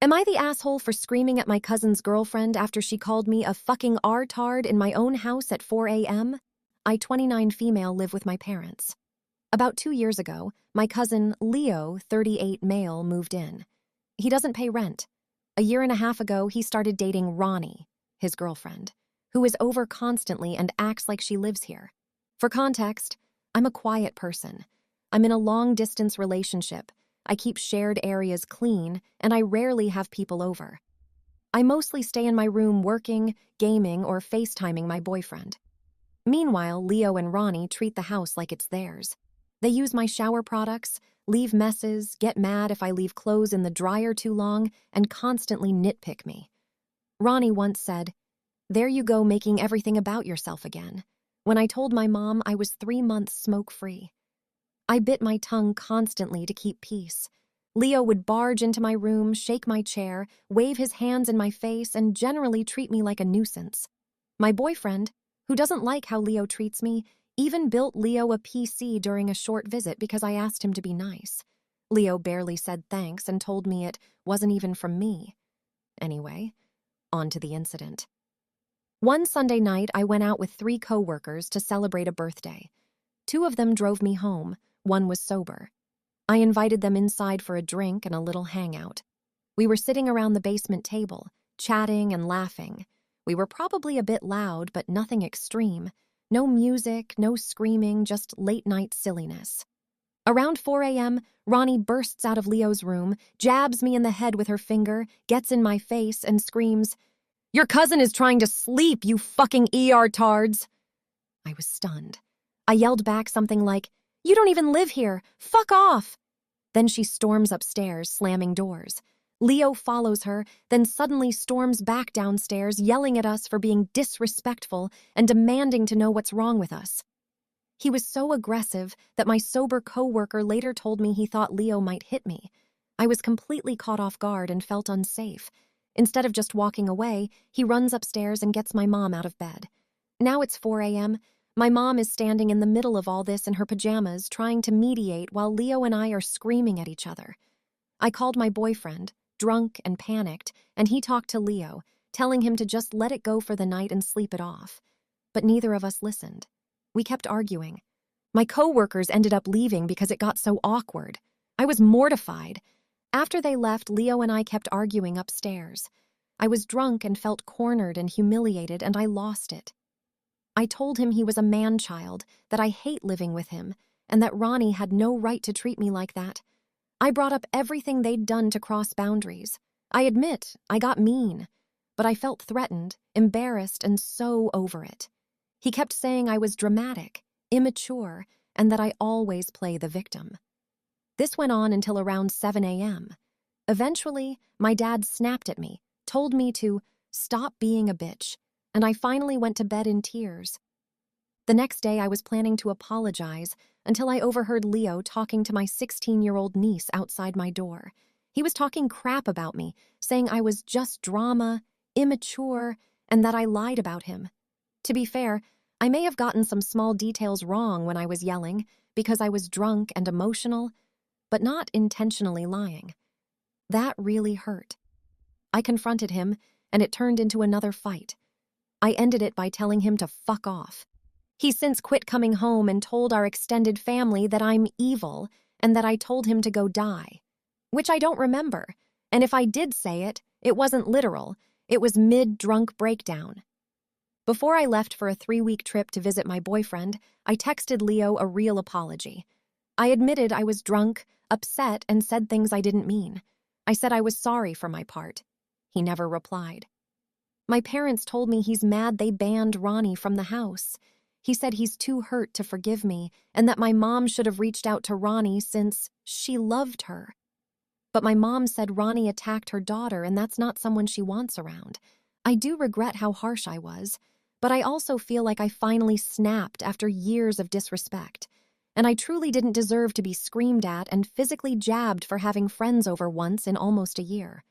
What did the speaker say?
Am I the asshole for screaming at my cousin's girlfriend after she called me a fucking R-tard in my own house at 4 a.m.? I, 29 female, live with my parents. About 2 years ago, my cousin Leo, 38 male, moved in. He doesn't pay rent. A year and a half ago, he started dating Ronnie, his girlfriend, who is over constantly and acts like she lives here. For context, I'm a quiet person. I'm in a long-distance relationship. I keep shared areas clean, and I rarely have people over. I mostly stay in my room working, gaming, or FaceTiming my boyfriend. Meanwhile, Leo and Ronnie treat the house like it's theirs. They use my shower products, leave messes, get mad if I leave clothes in the dryer too long, and constantly nitpick me. Ronnie once said, "There you go making everything about yourself again," when I told my mom I was 3 months smoke-free. I bit my tongue constantly to keep peace. Leo would barge into my room, shake my chair, wave his hands in my face, and generally treat me like a nuisance. My boyfriend, who doesn't like how Leo treats me, even built Leo a PC during a short visit because I asked him to be nice. Leo barely said thanks and told me it wasn't even from me. Anyway, on to the incident. One Sunday night, I went out with 3 coworkers to celebrate a birthday. 2 of them drove me home. One was sober. I invited them inside for a drink and a little hangout. We were sitting around the basement table, chatting and laughing. We were probably a bit loud, but nothing extreme. No music, no screaming, just late-night silliness. Around 4 a.m., Ronnie bursts out of Leo's room, jabs me in the head with her finger, gets in my face, and screams, "Your cousin is trying to sleep, you fucking ER-tards!" I was stunned. I yelled back something like, "You don't even live here! Fuck off!" Then she storms upstairs, slamming doors. Leo follows her, then suddenly storms back downstairs, yelling at us for being disrespectful and demanding to know what's wrong with us. He was so aggressive that my sober coworker later told me he thought Leo might hit me. I was completely caught off guard and felt unsafe. Instead of just walking away, he runs upstairs and gets my mom out of bed. Now it's 4 a.m., my mom is standing in the middle of all this in her pajamas, trying to mediate while Leo and I are screaming at each other. I called my boyfriend, drunk and panicked, and he talked to Leo, telling him to just let it go for the night and sleep it off. But neither of us listened. We kept arguing. My coworkers ended up leaving because it got so awkward. I was mortified. After they left, Leo and I kept arguing upstairs. I was drunk and felt cornered and humiliated, and I lost it. I told him he was a man-child, that I hate living with him, and that Ronnie had no right to treat me like that. I brought up everything they'd done to cross boundaries. I admit, I got mean, but I felt threatened, embarrassed, and so over it. He kept saying I was dramatic, immature, and that I always play the victim. This went on until around 7 a.m. Eventually, my dad snapped at me, told me to stop being a bitch, and I finally went to bed in tears. The next day, I was planning to apologize until I overheard Leo talking to my 16-year-old niece outside my door. He was talking crap about me, saying I was just drama, immature, and that I lied about him. To be fair, I may have gotten some small details wrong when I was yelling because I was drunk and emotional, but not intentionally lying. That really hurt. I confronted him, and it turned into another fight. I ended it by telling him to fuck off. He's since quit coming home and told our extended family that I'm evil and that I told him to go die, which I don't remember, and if I did say it, it wasn't literal, it was mid-drunk breakdown. Before I left for a 3-week trip to visit my boyfriend, I texted Leo a real apology. I admitted I was drunk, upset, and said things I didn't mean. I said I was sorry for my part. He never replied. My parents told me he's mad they banned Ronnie from the house. He said he's too hurt to forgive me and that my mom should have reached out to Ronnie since she loved her. But my mom said Ronnie attacked her daughter and that's not someone she wants around. I do regret how harsh I was, but I also feel like I finally snapped after years of disrespect. And I truly didn't deserve to be screamed at and physically jabbed for having friends over once in almost a year.